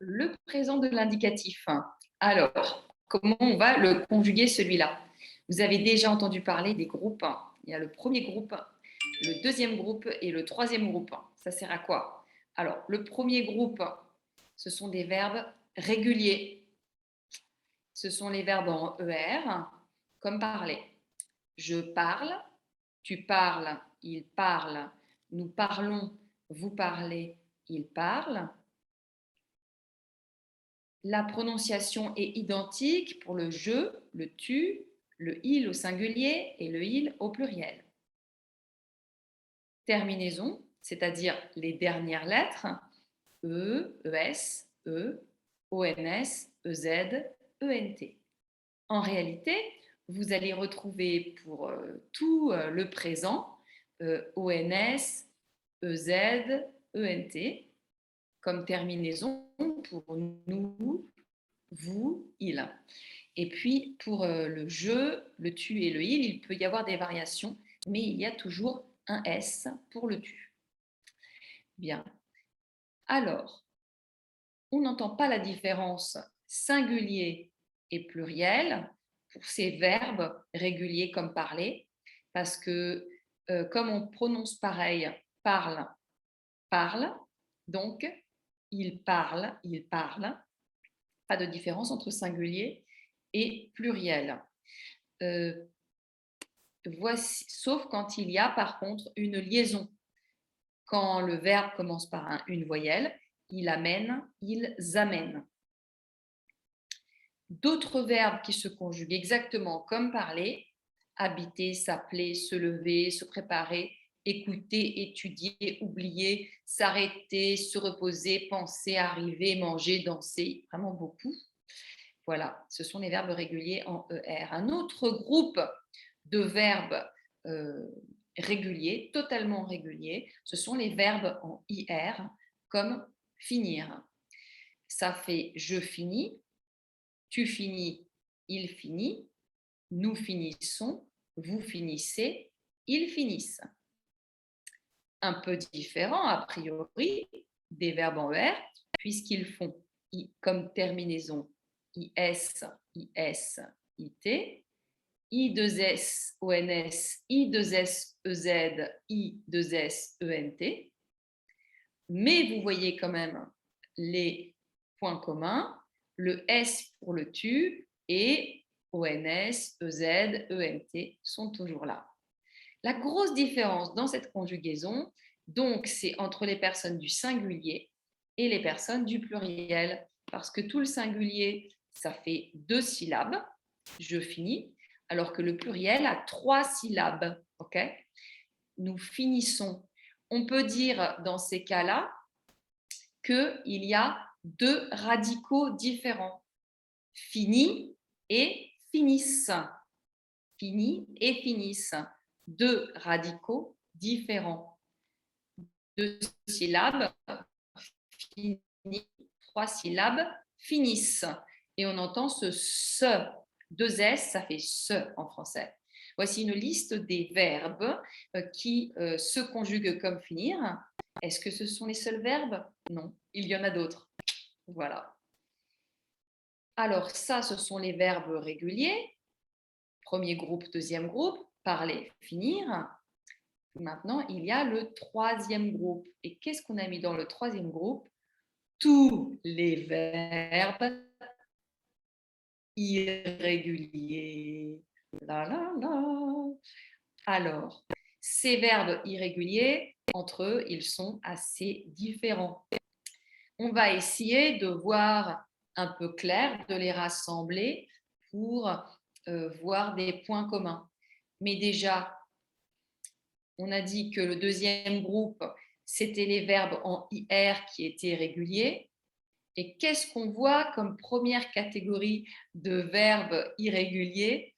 le présent de l'indicatif. Alors, comment on va le conjuguer celui-là? Vous avez déjà entendu parler des groupes. Il y a le premier groupe, le deuxième groupe et le troisième groupe. Ça sert à quoi? Alors, le premier groupe, ce sont des verbes réguliers. Ce sont les verbes en ER, comme parler. Je parle, tu parles, il parle, nous parlons, vous parlez, il parle. La prononciation est identique pour le je, le tu, le il au singulier et le il au pluriel. Terminaison, c'est-à-dire les dernières lettres, E, ES, E, ONS, EZ, ENT. En réalité, vous allez retrouver pour tout le présent ONS, EZ, ENT comme terminaison pour nous, vous, il. Et puis pour le je, le tu et le il peut y avoir des variations, mais il y a toujours un S pour le tu. Bien. Alors, on n'entend pas la différence singulier et pluriel pour ces verbes réguliers comme parler, parce que comme on prononce pareil, parle, parle, donc il parle, pas de différence entre singulier et pluriel. Voici, sauf quand il y a par contre une liaison. Quand le verbe commence par une voyelle, il amène, ils amènent. D'autres verbes qui se conjuguent exactement comme parler, habiter, s'appeler, se lever, se préparer, écouter, étudier, oublier, s'arrêter, se reposer, penser, arriver, manger, danser, vraiment beaucoup. Voilà, ce sont les verbes réguliers en ER. Un autre groupe de verbes réguliers, totalement réguliers, ce sont les verbes en IR, comme finir. Ça fait je finis, tu finis, il finit, nous finissons, vous finissez, ils finissent. Un peu différent, a priori, des verbes en ER, puisqu'ils font comme terminaison IS, IS, IT, I2S, ONS, I2S, EZ, I2S, ENT. Mais vous voyez quand même les points communs, le S pour le tu et ONS, EZ, ENT sont toujours là. La grosse différence dans cette conjugaison, donc, c'est entre les personnes du singulier et les personnes du pluriel, parce que tout le singulier, ça fait 2 syllabes, je finis, alors que le pluriel a 3 syllabes. Ok, nous finissons. On peut dire dans ces cas-là qu'il y a 2 radicaux différents, fini et finissent. Fini et finissent, 2 radicaux différents. 2 syllabes, fini, 3 syllabes, finissent. Et on entend ce se, 2 S, ça fait se en français. Voici une liste des verbes qui se conjuguent comme finir. Est-ce que ce sont les seuls verbes? Non, il y en a d'autres. Voilà. Alors ça, ce sont les verbes réguliers. Premier groupe, deuxième groupe, parler, finir. Maintenant, il y a le troisième groupe. Et qu'est-ce qu'on a mis dans le troisième groupe? Tous les verbes irréguliers. La, la, la. Alors, ces verbes irréguliers, entre eux, ils sont assez différents. On va essayer de voir un peu clair, de les rassembler pour voir des points communs. Mais déjà, on a dit que le deuxième groupe, c'était les verbes en IR qui étaient réguliers. Et qu'est-ce qu'on voit comme première catégorie de verbes irréguliers?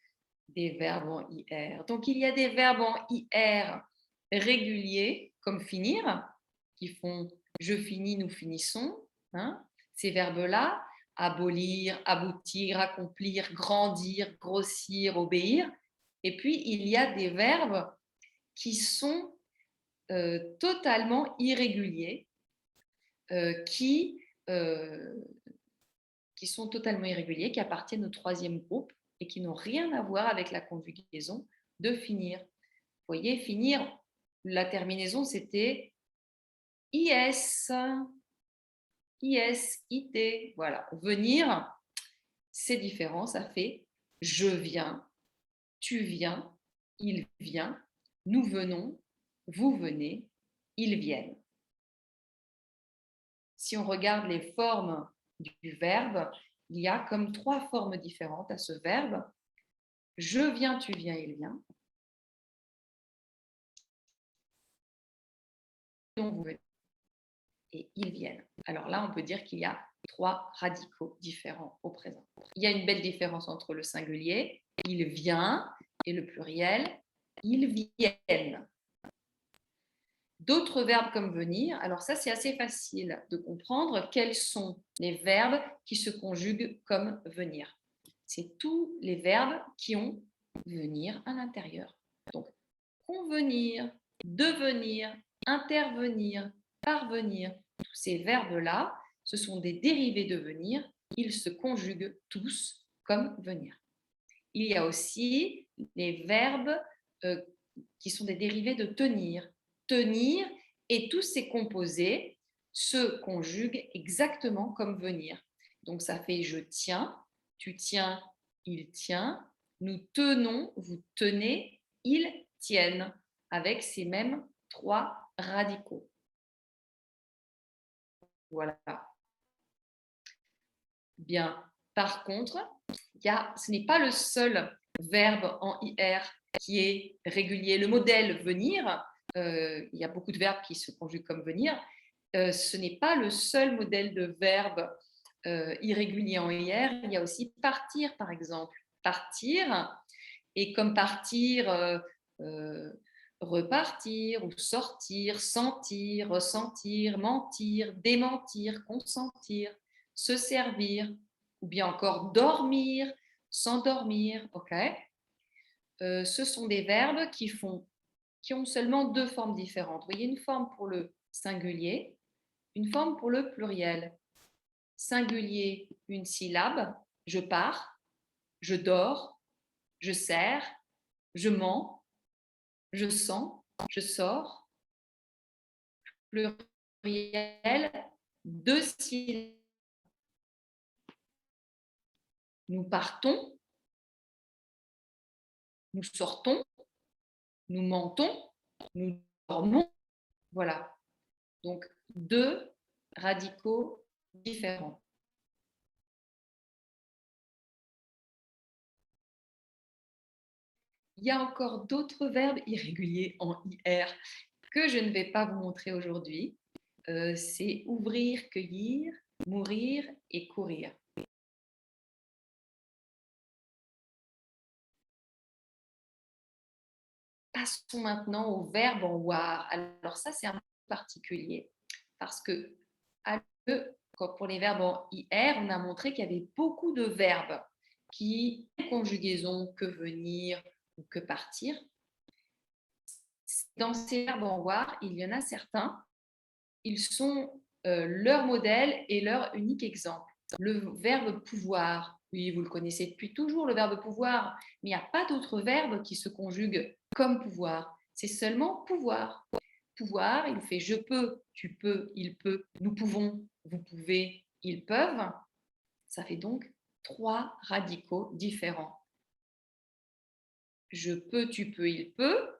Des verbes en IR. Donc, il y a des verbes en IR réguliers, comme finir, qui font je finis, nous finissons. Hein, ces verbes-là, abolir, aboutir, accomplir, grandir, grossir, obéir. Et puis, il y a des verbes qui sont totalement irréguliers, qui qui sont totalement irréguliers, qui appartiennent au troisième groupe et qui n'ont rien à voir avec la conjugaison de finir. Vous voyez, finir, la terminaison, c'était IS, IS, IT. Voilà. Venir, c'est différent, ça fait je viens, tu viens, il vient, nous venons, vous venez, ils viennent. Si on regarde les formes du verbe, il y a comme 3 formes différentes à ce verbe. Je viens, tu viens, il vient. Et ils viennent. Alors là, on peut dire qu'il y a 3 radicaux différents au présent. Il y a une belle différence entre le singulier, il vient, et le pluriel, ils viennent. D'autres verbes comme venir, alors ça c'est assez facile de comprendre quels sont les verbes qui se conjuguent comme venir. C'est tous les verbes qui ont venir à l'intérieur. Donc, convenir, devenir, intervenir, parvenir, tous ces verbes-là, ce sont des dérivés de venir, ils se conjuguent tous comme venir. Il y a aussi les verbes qui sont des dérivés de tenir. Tenir et tous ces composés se conjuguent exactement comme venir. Donc ça fait je tiens, tu tiens, il tient, nous tenons, vous tenez, ils tiennent, avec ces mêmes 3 radicaux. Voilà. Bien. Par contre, ce n'est pas le seul verbe en IR qui est régulier. Le modèle venir, il y a beaucoup de verbes qui se conjuguent comme venir. Ce n'est pas le seul modèle de verbe irrégulier en IR. Il y a aussi partir, par exemple. Partir, et comme partir, repartir ou sortir, sentir, ressentir, mentir, démentir, consentir, se servir, ou bien encore dormir, s'endormir, ok. Ce sont des verbes qui ont seulement 2 formes différentes. Vous voyez, une forme pour le singulier, une forme pour le pluriel. Singulier, une syllabe, je pars, je dors, je sers, je mens, je sens, je sors. Pluriel, 2 syllabes. Nous partons, nous sortons, nous mentons, nous dormons. Voilà. Donc, 2 radicaux différents. Il y a encore d'autres verbes irréguliers en IR que je ne vais pas vous montrer aujourd'hui. C'est ouvrir, cueillir, mourir et courir. Passons maintenant au verbe en war. Alors ça, c'est un peu particulier parce que pour les verbes en IR, on a montré qu'il y avait beaucoup de verbes qui conjugaison que venir ou que partir. Dans ces verbes en war, il y en a certains, ils sont leur modèle et leur unique exemple. Le verbe pouvoir, oui, vous le connaissez depuis toujours, le verbe pouvoir, mais il n'y a pas d'autres verbes qui se conjuguent comme pouvoir. C'est seulement pouvoir. Pouvoir, il fait je peux, tu peux, il peut, nous pouvons, vous pouvez, ils peuvent. Ça fait donc 3 radicaux différents. Je peux, tu peux, il peut.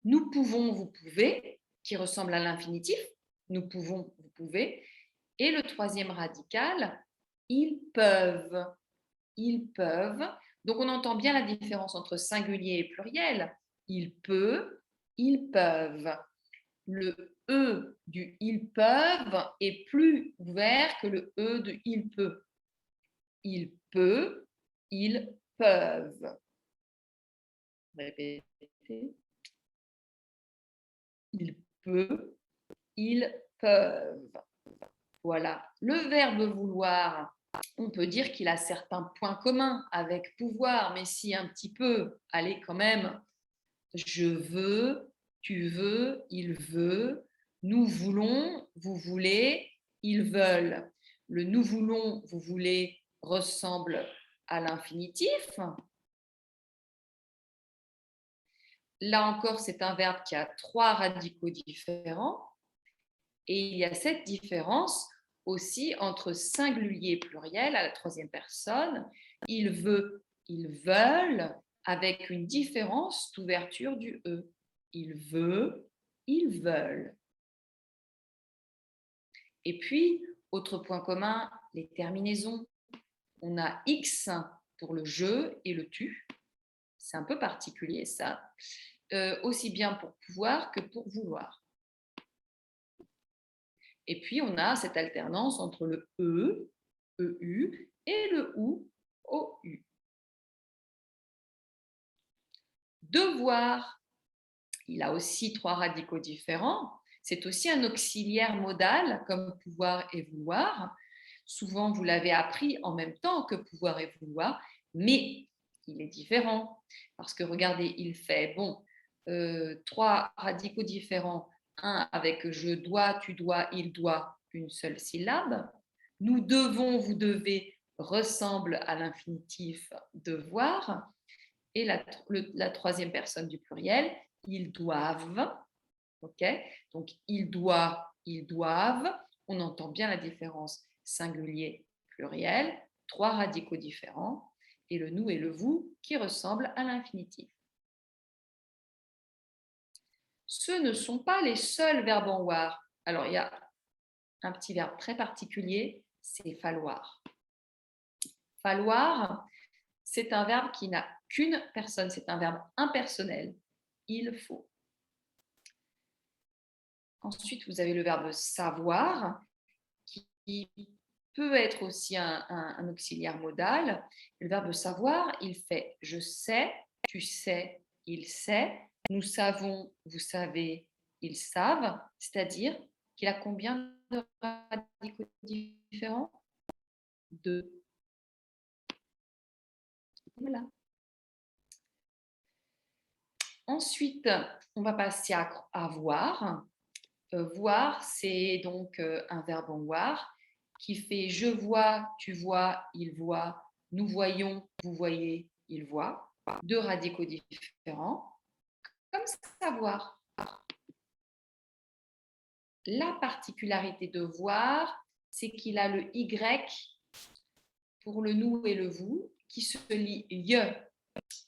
Nous pouvons, vous pouvez, qui ressemble à l'infinitif. Nous pouvons, vous pouvez. Et le 3e radical, ils peuvent. Ils peuvent. Donc on entend bien la différence entre singulier et pluriel. Il peut, ils peuvent. Le E du ils peuvent est plus ouvert que le E de il peut. Il peut, ils peuvent. Répétez. Il peut, ils peuvent. Voilà. Le verbe vouloir, on peut dire qu'il a certains points communs avec pouvoir, mais si un petit peu, allez quand même, je veux, tu veux, il veut, nous voulons, vous voulez, ils veulent. Le nous voulons, vous voulez, ressemble à l'infinitif. Là encore, c'est un verbe qui a 3 radicaux différents. Et il y a cette différence aussi entre singulier et pluriel à la troisième personne. Il veut, ils veulent, avec une différence d'ouverture du E. Il veut, ils veulent. Et puis, autre point commun, les terminaisons. On a X pour le je et le tu. C'est un peu particulier ça. Aussi bien pour pouvoir que pour vouloir. Et puis, on a cette alternance entre le E, EU, et le OU, OU. Devoir, il a aussi 3 radicaux différents. C'est aussi un auxiliaire modal comme pouvoir et vouloir. Souvent, vous l'avez appris en même temps que pouvoir et vouloir, mais il est différent. Parce que regardez, il fait, 3 radicaux différents. Un avec je dois, tu dois, il doit, une seule syllabe. Nous devons, vous devez, ressemble à l'infinitif devoir. Et la troisième personne du pluriel, ils doivent. Ok, donc il doit, ils doivent. On entend bien la différence singulier, pluriel, 3 radicaux différents, et le nous et le vous qui ressemblent à l'infinitif. Ce ne sont pas les seuls verbes en war. Alors, il y a un petit verbe très particulier, c'est falloir. Falloir, c'est un verbe qui n'a qu'une personne, c'est un verbe impersonnel. Il faut. Ensuite, vous avez le verbe savoir, qui peut être aussi un auxiliaire modal. Le verbe savoir, il fait je sais, tu sais, il sait, nous savons, vous savez, ils savent, c'est-à-dire qu'il a combien de radicaux différents? 2. Voilà. Ensuite, on va passer à voir. Voir, c'est donc un verbe en voir qui fait je vois, tu vois, il voit, nous voyons, vous voyez, il voit. 2 radicaux différents, comme savoir. La particularité de voir, c'est qu'il a le Y pour le nous et le vous qui se lit y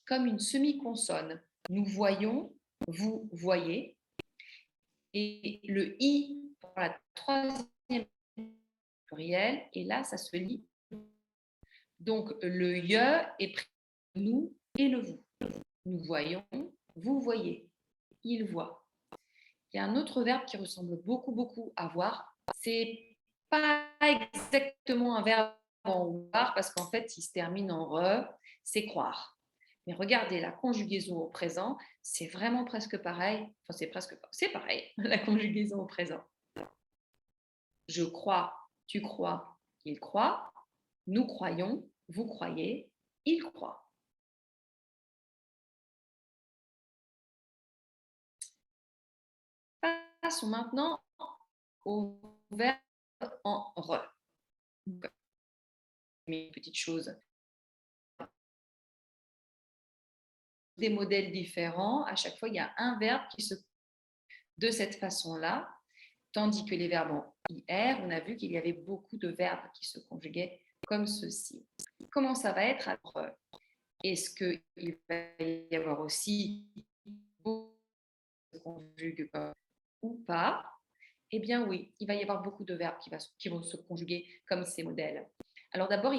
comme une semi-consonne. Nous voyons, vous voyez. Et le I pour la troisième pluriel, et là, ça se lit. Donc, le ye est pris nous et le vous. Nous voyons, vous voyez, il voit. Il y a un autre verbe qui ressemble beaucoup à voir. C'est pas exactement un verbe en voir parce qu'en fait, il se termine en re, c'est croire. Mais regardez, la conjugaison au présent, c'est vraiment presque pareil. Enfin, c'est pareil, la conjugaison au présent. Je crois, tu crois, il croit. Nous croyons, vous croyez, il croit. Passons maintenant au verbe en re. Une petite chose. Des modèles différents, à chaque fois, il y a un verbe qui se de cette façon-là, tandis que les verbes en IR, on a vu qu'il y avait beaucoup de verbes qui se conjuguaient comme ceci. Comment ça va être alors? Est-ce qu'il va y avoir aussi beaucoup de conjugues ou pas? Eh bien oui, il va y avoir beaucoup de verbes qui vont se conjuguer comme ces modèles. Alors d'abord,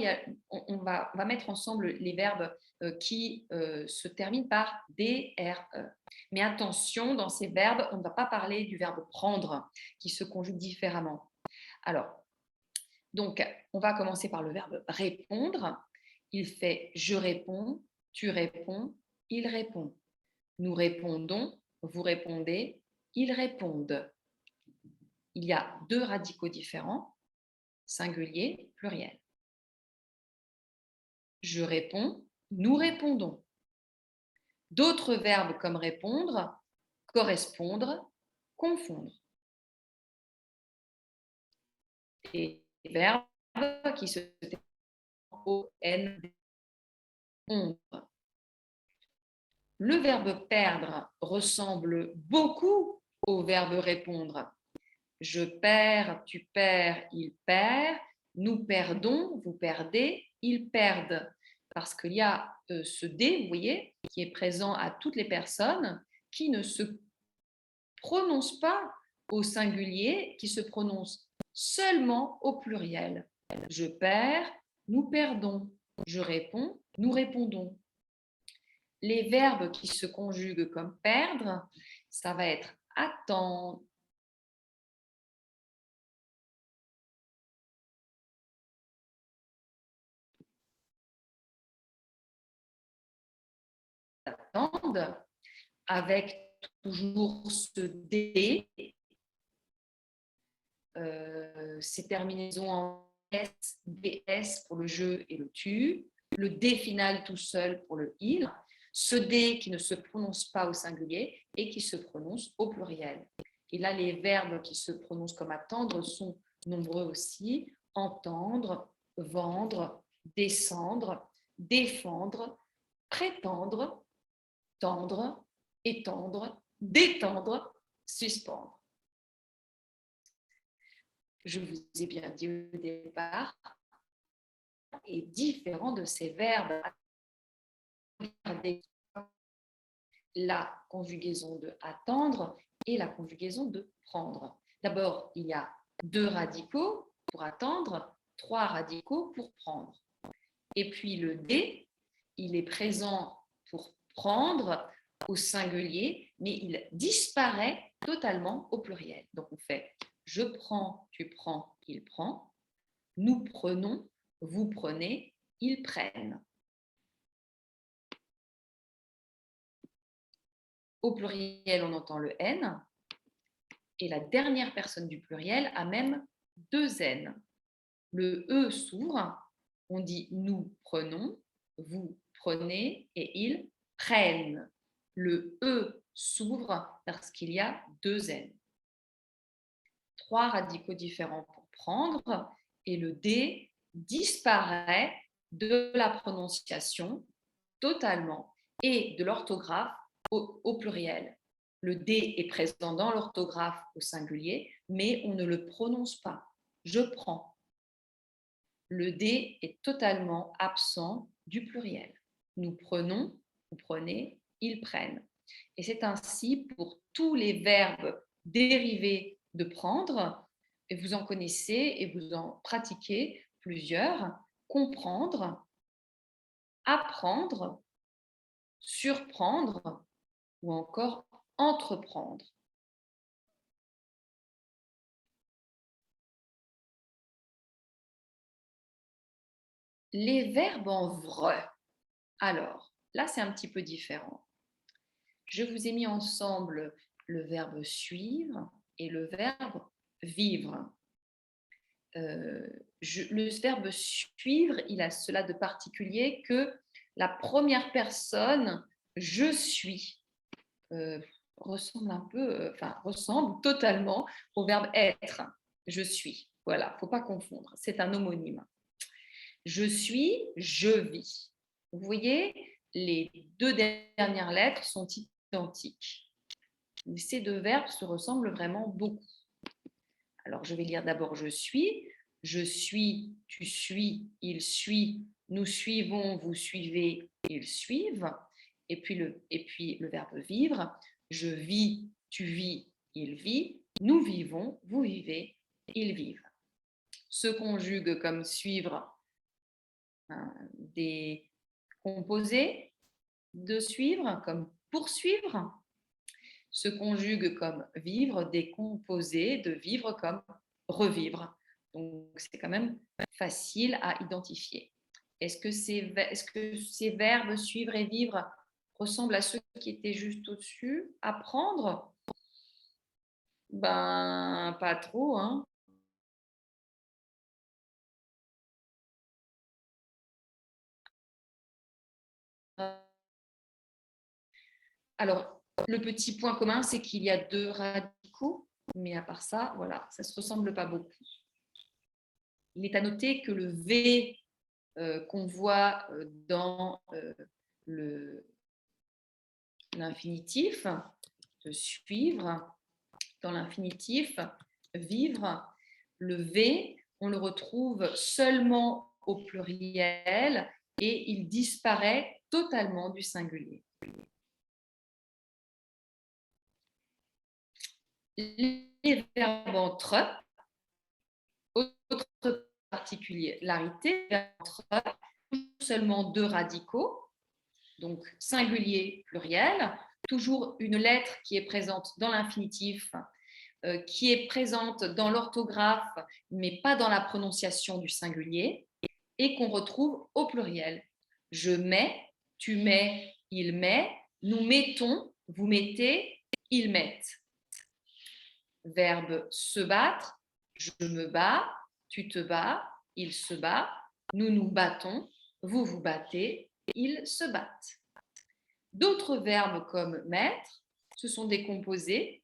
on va mettre ensemble les verbes qui se terminent par DRE. Mais attention, dans ces verbes, on ne va pas parler du verbe prendre, qui se conjugue différemment. Alors, donc, on va commencer par le verbe répondre. Il fait je réponds, tu réponds, il répond. Nous répondons, vous répondez, ils répondent. Il y a 2 radicaux différents, singulier, pluriel. Je réponds, nous répondons. D'autres verbes comme répondre, correspondre, confondre. et verbes qui se terminent en N, ombre. Le verbe perdre ressemble beaucoup au verbe répondre. Je perds, tu perds, il perd, nous perdons, vous perdez, ils perdent. Parce qu'il y a ce D, vous voyez, qui est présent à toutes les personnes qui ne se prononcent pas au singulier, qui se prononcent seulement au pluriel. Je perds, nous perdons. Je réponds, nous répondons. Les verbes qui se conjuguent comme perdre, ça va être attendre, attendre, avec toujours ce D, ces terminaisons en S, DS pour le je et le tu, le D final tout seul pour le il, ce D qui ne se prononce pas au singulier et qui se prononce au pluriel. Et là, les verbes qui se prononcent comme attendre sont nombreux aussi: entendre, vendre, descendre, défendre, prétendre, tendre, étendre, détendre, suspendre. Je vous ai bien dit au départ, est différent de ces verbes. Regardez la conjugaison de attendre et la conjugaison de prendre. D'abord, il y a 2 radicaux pour attendre, 3 radicaux pour prendre. Et puis le D, il est présent pour prendre au singulier, mais il disparaît totalement au pluriel. Donc on fait je prends, tu prends, il prend, nous prenons, vous prenez, ils prennent. Au pluriel, on entend le N, et la dernière personne du pluriel a même 2 N. Le E s'ouvre, on dit nous prenons, vous prenez et ils prennent. Le E s'ouvre parce qu'il y a 2 N. 3 radicaux différents pour prendre, et le D disparaît de la prononciation totalement et de l'orthographe au pluriel. Le D est présent dans l'orthographe au singulier, mais on ne le prononce pas. Je prends. Le D est totalement absent du pluriel. Nous prenons, vous prenez, ils prennent. Et c'est ainsi pour tous les verbes dérivés de prendre, et vous en connaissez et vous en pratiquez plusieurs: comprendre, apprendre, surprendre ou encore entreprendre. Les verbes en vrai. Alors, là, c'est un petit peu différent. Je vous ai mis ensemble le verbe suivre et le verbe vivre. Le verbe suivre, il a cela de particulier que la première personne, je suis, ressemble un peu, ressemble totalement au verbe être. Je suis. Voilà, il ne faut pas confondre. C'est un homonyme. Je suis, je vis. Vous voyez, les 2 dernières lettres sont identiques. Ces 2 verbes se ressemblent vraiment beaucoup. Alors, je vais lire d'abord je suis, tu suis, il suit, nous suivons, vous suivez, ils suivent. Et puis le verbe vivre, je vis, tu vis, il vit, nous vivons, vous vivez, ils vivent. Se conjugue comme suivre des composés de suivre, comme poursuivre. Se conjugue comme vivre des composés de vivre comme revivre. Donc, c'est quand même facile à identifier. Est-ce que ces verbes suivre et vivre ressemblent à ceux qui étaient juste au-dessus? Apprendre? Ben, pas trop, hein. Alors, le petit point commun, c'est qu'il y a 2 radicaux, mais à part ça, voilà, ça ne se ressemble pas beaucoup. il est à noter que le V qu'on voit dans l'infinitif, de suivre, dans l'infinitif, vivre, le V, on le retrouve seulement au pluriel et il disparaît totalement du singulier. Les verbes entre, autre particularité, entre seulement deux radicaux, donc singulier, pluriel, toujours une lettre qui est présente dans l'infinitif, qui est présente dans l'orthographe, mais pas dans la prononciation du singulier, et qu'on retrouve au pluriel. Je mets, tu mets, il met, nous mettons, vous mettez, ils mettent. Verbe se battre, je me bats, tu te bats, il se bat, nous nous battons, vous vous battez, ils se battent. D'autres verbes comme mettre, ce sont des composés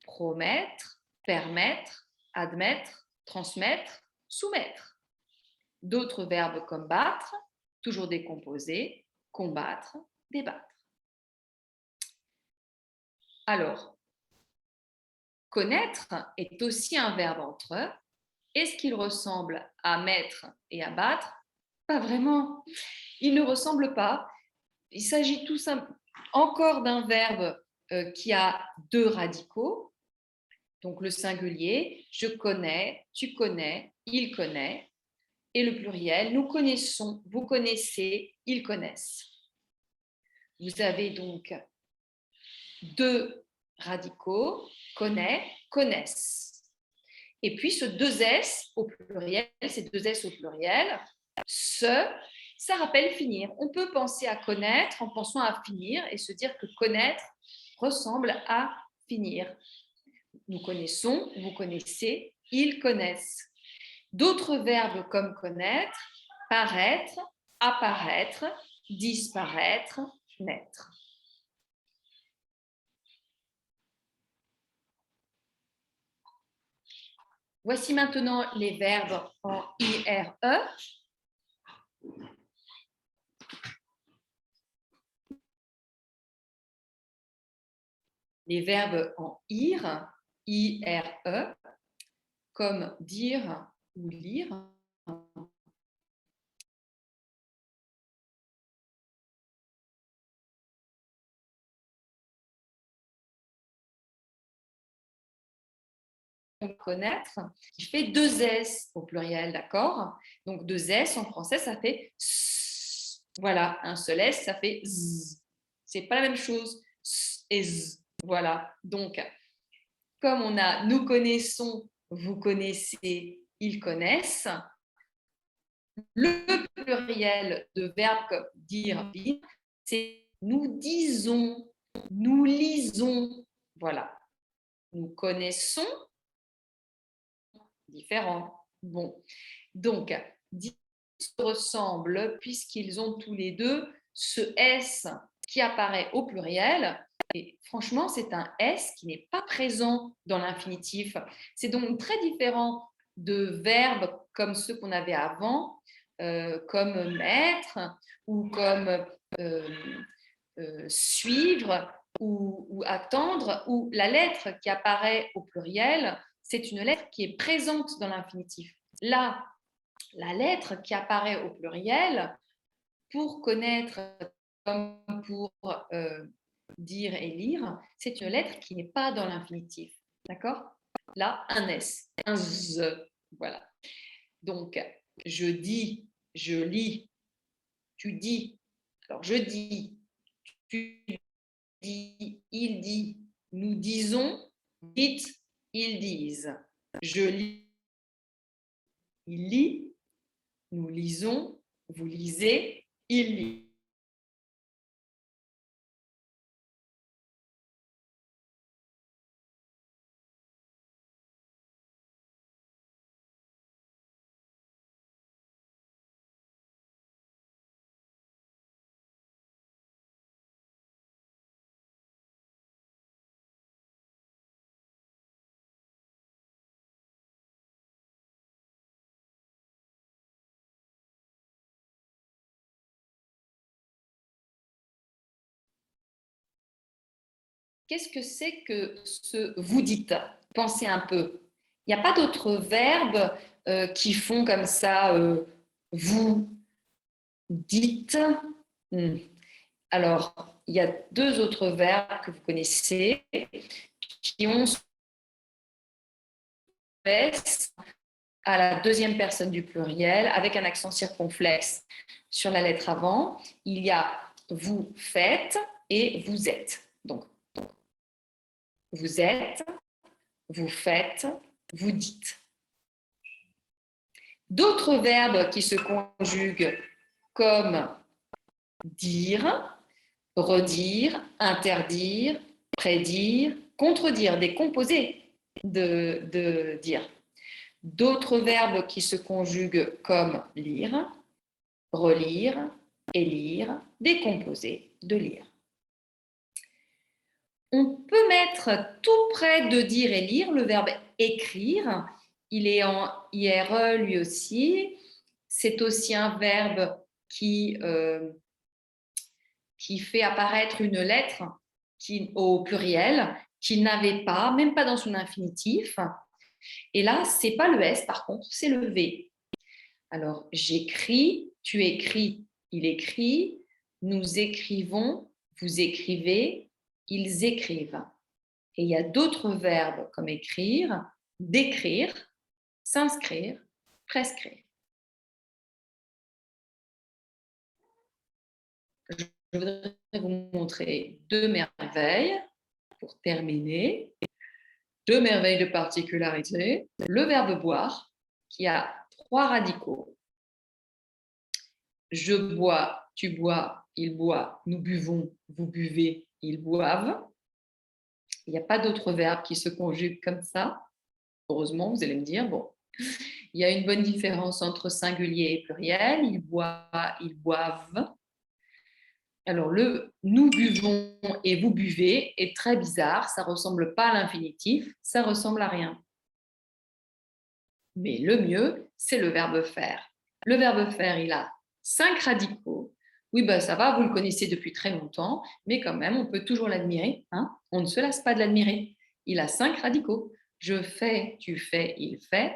promettre, permettre, admettre, transmettre, soumettre. D'autres verbes comme battre, toujours des composés, combattre, débattre. Alors, connaître est aussi un verbe entre eux. Est-ce qu'il ressemble à mettre et à battre? Pas vraiment. Il ne ressemble pas. Il s'agit tout simplement encore d'un verbe qui a deux radicaux. Donc le singulier, je connais, tu connais, il connaît. Et le pluriel, nous connaissons, vous connaissez, ils connaissent. Vous avez donc deux radicaux, connaît, connaissent. Et puis ce deux S au pluriel, ces deux S au pluriel, ça rappelle finir. On peut penser à connaître en pensant à finir et se dire que connaître ressemble à finir. Nous connaissons, vous connaissez, ils connaissent. D'autres verbes comme connaître, paraître, apparaître, disparaître, naître. Voici maintenant les verbes en IRE. Les verbes en IRE, comme dire ou lire. Connaître, qui fait deux S au pluriel, d'accord? Donc deux S en français, ça fait S. Voilà, un seul S, ça fait Z. C'est pas la même chose, S et Z. Voilà, donc comme on a nous connaissons, vous connaissez, ils connaissent, le pluriel de verbes comme dire, lire, c'est nous disons, nous lisons. Voilà, nous connaissons, différent. Bon, donc, se ressemblent puisqu'ils ont tous les deux ce S qui apparaît au pluriel. Et franchement, c'est un S qui n'est pas présent dans l'infinitif. C'est donc très différent de verbes comme ceux qu'on avait avant, comme mettre ou comme suivre ou attendre, où la lettre qui apparaît au pluriel, c'est une lettre qui est présente dans l'infinitif. Là, la lettre qui apparaît au pluriel, pour connaître comme pour dire et lire, c'est une lettre qui n'est pas dans l'infinitif. D'accord? Là, un S, un Z. Voilà. Donc, je dis, je lis, tu dis. Alors, je dis, tu dis, il dit, nous disons, dites, ils disent. Je lis, il lit, nous lisons, vous lisez, il lit. qu'est-ce que c'est que ce vous dites? Pensez un peu. Il n'y a pas d'autres verbes qui font comme ça, vous dites. Alors, il y a deux autres verbes que vous connaissez qui ont S à la deuxième personne du pluriel avec un accent circonflexe sur la lettre avant. Il y a vous faites et vous êtes. Donc, vous êtes, vous faites, vous dites. D'autres verbes qui se conjuguent comme dire, redire, interdire, prédire, contredire, des composés de dire. D'autres verbes qui se conjuguent comme lire, relire, élire, des composés de lire. On peut mettre tout près de dire et lire le verbe écrire. Il est en IRE lui aussi. C'est aussi un verbe qui fait apparaître une lettre au pluriel qu'il n'avait pas, même pas dans son infinitif. Et là, c'est pas le S, par contre, c'est le V. Alors, j'écris, tu écris, il écrit, nous écrivons, vous écrivez, ils écrivent. Et il y a d'autres verbes comme écrire, d'écrire, s'inscrire, prescrire. Je voudrais vous montrer deux merveilles pour terminer. Deux merveilles de particularité. Le verbe boire, qui a 3 radicaux. Je bois, tu bois, il boit, nous buvons, vous buvez, ils boivent. Il n'y a pas d'autres verbes qui se conjuguent comme ça. Heureusement, vous allez me dire, bon, il y a une bonne différence entre singulier et pluriel. Il boit, ils boivent. Alors, le nous buvons et vous buvez est très bizarre. Ça ne ressemble pas à l'infinitif, ça ressemble à rien. Mais le mieux, c'est le verbe faire. Le verbe faire, il a 5 radicaux. Oui, ben ça va, vous le connaissez depuis très longtemps, mais quand même, on peut toujours l'admirer. Hein, on ne se lasse pas de l'admirer. Il a 5 radicaux. Je fais, tu fais, il fait.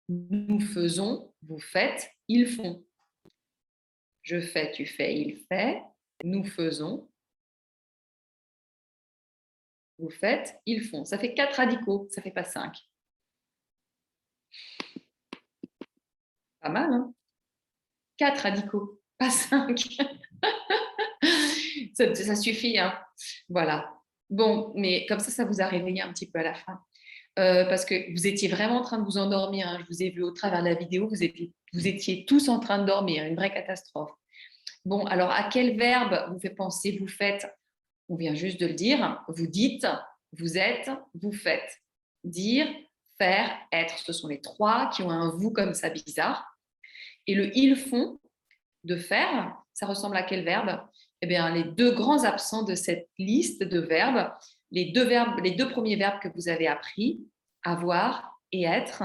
Nous faisons, vous faites, ils font. Je fais, tu fais, il fait. Nous faisons, vous faites, ils font. Ça fait 4 radicaux, ça ne fait pas 5. Pas mal, hein? 4 radicaux, pas 5. Ça suffit, hein? Voilà. Bon, mais comme ça vous a réveillé un petit peu à la fin. Parce que vous étiez vraiment en train de vous endormir. Hein. Je vous ai vu au travers de la vidéo, vous étiez tous en train de dormir, une vraie catastrophe. Bon, alors à quel verbe vous fait penser, vous faites? On vient juste de le dire. Vous dites, vous êtes, vous faites. Dire, faire, être. Ce sont les 3 qui ont un vous comme ça bizarre. Et le ils font de faire, ça ressemble à quel verbe? Eh bien, les 2 grands absents de cette liste de verbes, les 2 premiers verbes que vous avez appris, avoir et être,